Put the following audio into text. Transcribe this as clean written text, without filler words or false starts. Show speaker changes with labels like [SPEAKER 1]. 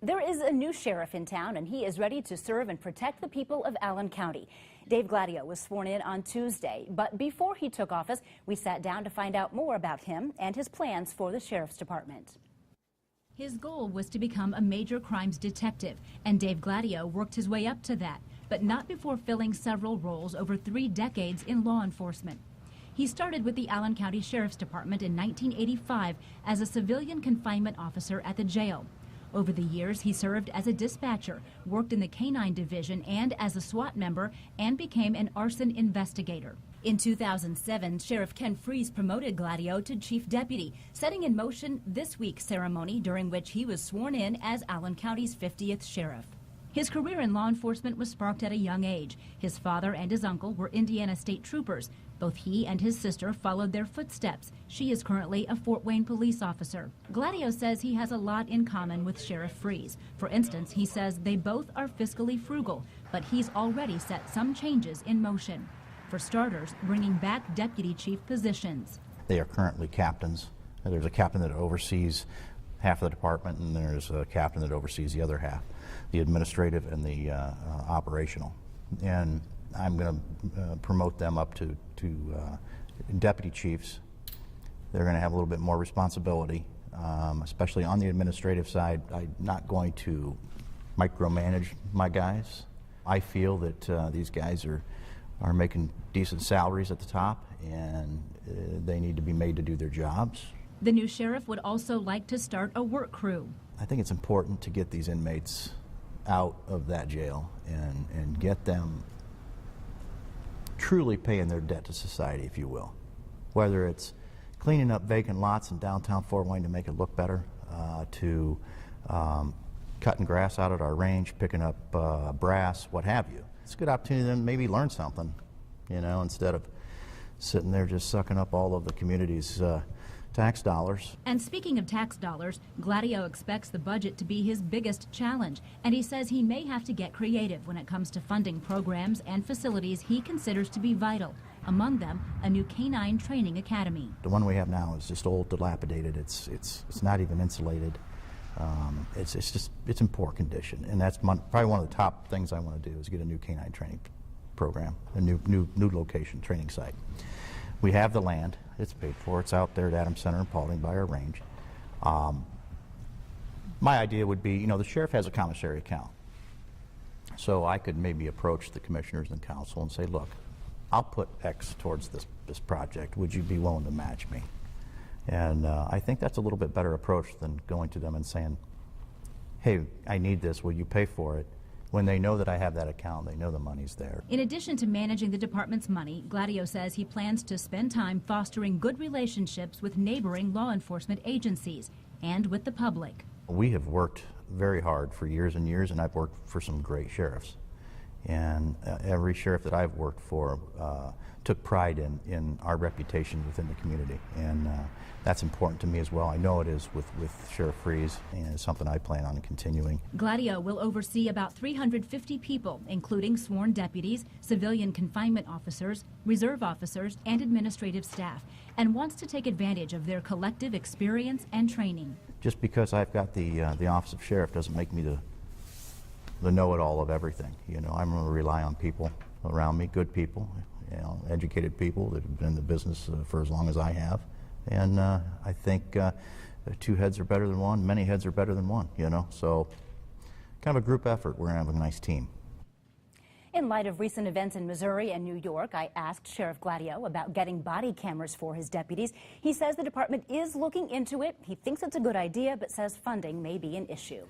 [SPEAKER 1] There is a new sheriff in town, and he is ready to serve and protect the people of Allen County. Dave Gladieux was sworn in on Tuesday, but before he took office, we sat down to find out more about him and his plans for the sheriff's department. His goal was to become a major crimes detective, and Dave Gladieux worked his way up to that, but not before filling several roles over 3 decades in law enforcement. He started with the Allen County Sheriff's Department in 1985 as a civilian confinement officer at the jail. Over the years, he served as a dispatcher, worked in the K-9 division and as a SWAT member, and became an arson investigator. In 2007, Sheriff Ken Freese promoted Gladieux to chief deputy, setting in motion this week's ceremony during which he was sworn in as Allen County's 50th sheriff. His career in law enforcement was sparked at a young age. His father and his uncle were Indiana State Troopers. Both he and his sister followed their footsteps. She is currently a Fort Wayne police officer. Gladieux says he has a lot in common with Sheriff Freese. For instance, he says they both are fiscally frugal, but he's already set some changes in motion. For starters, bringing back deputy chief positions.
[SPEAKER 2] They are currently captains. There's a captain that oversees half of the department, and there's a captain that oversees the other half, the administrative and the operational. And I'm going to promote them up to deputy chiefs. They're going to have a little bit more responsibility, especially on the administrative side. I'm not going to micromanage my guys. I feel that these guys are making decent salaries at the top, and they need to be made to do their jobs.
[SPEAKER 1] The new sheriff would also like to start a work crew.
[SPEAKER 2] I think it's important to get these inmates out of that jail and get them truly paying their debt to society, if you will. Whether it's cleaning up vacant lots in downtown Fort Wayne to make it look better, to cutting grass out at our range, picking up brass, what have you. It's a good opportunity to maybe learn something, you know, instead of sitting there just sucking up all of the community's tax dollars.
[SPEAKER 1] And speaking of tax dollars, Gladieux expects the budget to be his biggest challenge, and he says he may have to get creative when it comes to funding programs and facilities he considers to be vital. Among them, a new K-9 training academy.
[SPEAKER 2] The one we have now is just old, dilapidated. It's not even insulated. It's in poor condition, and that's probably one of the top things I want to do is get a new K-9 training program, a new location, training site. We have the land. It's paid for. It's out there at Adams Center in Paulding by our range. My idea would be, you know, the sheriff has a commissary account. So I could maybe approach the commissioners and council and say, look, I'll put X towards this project. Would you be willing to match me? And I think that's a little bit better approach than going to them and saying, hey, I need this. Will you pay for it? When they know that I have that account, they know the money's there.
[SPEAKER 1] In addition to managing the department's money, Gladieux says he plans to spend time fostering good relationships with neighboring law enforcement agencies and with the public.
[SPEAKER 2] We have worked very hard for years and years, and I've worked for some great sheriffs. And every sheriff that I've worked for took pride in our reputation within the community. And that's important to me as well. I know it is with Sheriff Freese, and it's something I plan on continuing.
[SPEAKER 1] Gladieux will oversee about 350 people, including sworn deputies, civilian confinement officers, reserve officers, and administrative staff, and wants to take advantage of their collective experience and training. Just
[SPEAKER 2] because I've got the office of sheriff doesn't make me the know-it-all of everything. You know, I'm going to rely on people around me, good people, you know, educated people that have been in the business for as long as I have. And I think 2 heads are better than one, many heads are better than one, you know. So kind of a group effort. We're going to have a nice team.
[SPEAKER 1] In light of recent events in Missouri and New York, I asked Sheriff Gladieux about getting body cameras for his deputies. He says the department is looking into it. He thinks it's a good idea, but says funding may be an issue.